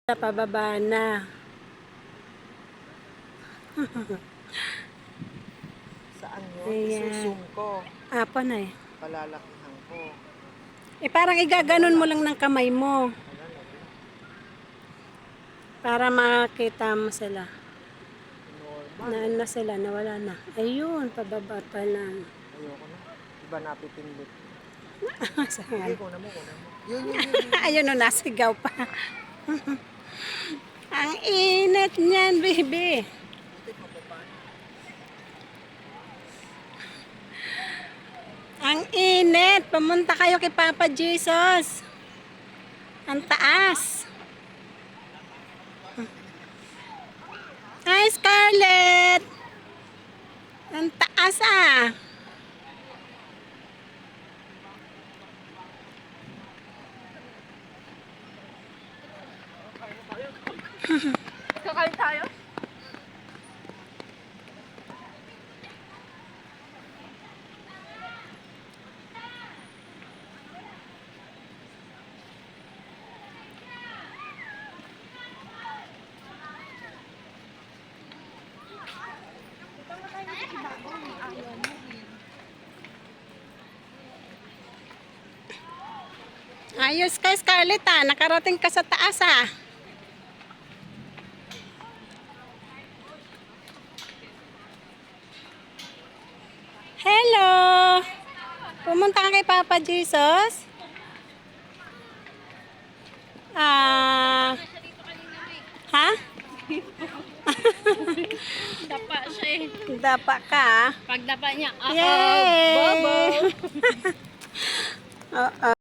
Pababa na. Saan yun? Ayan. Isusum ko. Apa na eh. Palalakihan ko. Parang igaganon mo lang ng kamay mo. Wala na. Para makita mo sila. Normal. Na sila, nawala na. Ayun, pababa pa lang. Ayoko na. Iba napipindot. Sayang. Sige, kuna mo. Yun. Ayun o, nasigaw pa. Ang init niyan, baby. Ang init. Pumunta kayo kay Papa Jesus. Ang taas. Hi, Scarlett. Ang taas ah. Kakain tayo? Ayos ka, Scarlett ah. Nakarating ka sa taas ah. Hello! Pumunta ka kay Papa Jesus? Ha? Dapa siya eh. Dapa ka ah. Pag dapa niya, Yay! babo! Oo.